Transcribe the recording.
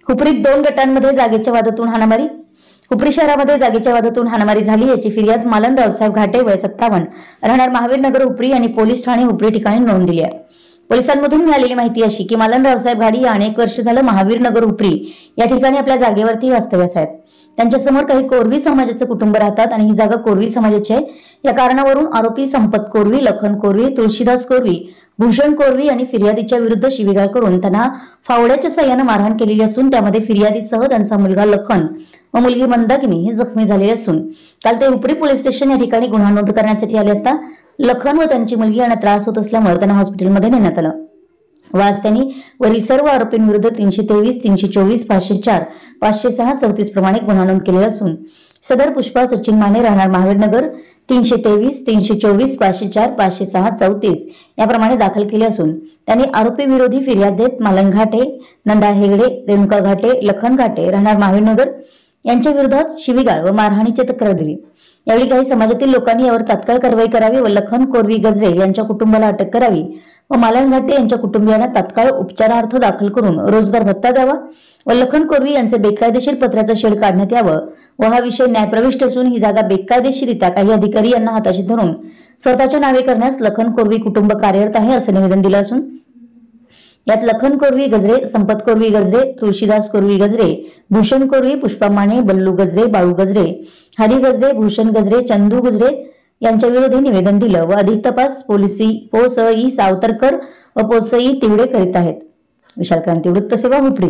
हुपरीत 2 गटांमध्ये जागेच्या वादातून हाणामारी। हुपरी शहरामध्ये जागेच्या वादातून हाणामारी झाली याची फिर्याद मालन रावसाहेब घाटे वय 57 राहणार महावीर नगर हुपरी आणि पोलीस ठाणे हुपरी ठिकाणी नोंद दिली आहे। पोलिसांमधून मिळालेली माहिती अशी की मालन रावसाहेब घाडी अनेक वर्ष झालं महावीर नगर हुपरी या ठिकाणी आपल्या जागेवरती वास्तव्यास आहेत। त्यांच्या समोर काही कोरवी समाजाचे कुटुंब राहतात आणि ही जागा कोरवी समाजाची आहे। या कारणावरून आरोपी संपत कोरवी, लखन कोरवी, तुळशीदास कोरवी, भूषण कोरवी आणि फिर्यादीच्या विरुद्ध शिवीगाळ करून त्यांना फावड्याच्या साह्याने मारहाण केलेली असून त्यामध्ये फिर्यादीसह त्यांचा मुलगा लखन व मुलगी मंदाकिनी हे जखमी झालेले असून काल ते हुपरी पोलीस स्टेशन या ठिकाणी गुन्हा नोंद करण्यासाठी आले असता लखन व त्यांची मुलगी यांना त्रास होत असल्यामुळे त्यांना हॉस्पिटलमध्ये नेण्यात आलं व आज त्यांनी वरील सर्व आरोपींविरुद्ध 323, 324, 504, 506, 34 प्रमाणे गुन्हा नोंद केलेला असून सदर पुष्पा सचिन माने राहणार महावीर नगर 323, 324, 504, 506, 34 याप्रमाणे दाखल केले असून त्यांनी आरोपी विरोधी फिर्याद देत मालन घाटे, नंदा हेगडे, रेणुका घाटे, लखन घाटे राहणार महावीर नगर यांच्या विरोधात शिवीगाळ व मारहाणीची तक्रार दिली। यावेळी काही समाजातील लोकांनी यावर तात्काळ कारवाई करावी व लखन कोरवी गजरे यांच्या कुटुंबाला अटक करावी व मालन घाटे यांच्या कुटुंबियांना तात्काळ उपचारार्थ दाखल करून रोजगार भत्ता द्यावा व लखन कोरवी यांचे बेकायदेशीर पत्र्याचं शेड काढण्यात यावं व हा विषय न्यायप्रविष्ट असून ही जागा बेकायदेशीरित्या काही अधिकारी यांना हाताशी धरून स्वतःच्या नावे करण्यास लखन कोरवी कुटुंब कार्यरत आहे असे निवेदन दिलं असून यात लखन कोरवी गजरे, संपत कोरवी गजरे, तुळशीदास कोरवी गजरे, भूषण कोरवी, पुष्पा माने, बल्लू गजरे, बाळू गजरे, हरी गजरे, भूषण गजरे, चंदू गजरे यांच्या विरोधी निवेदन दिलं व अधिक तपास पोलीस सावतरकर व पोसई तिवडे करीत आहेत। विशाल क्रांती वृत्तसेवा हुपरी।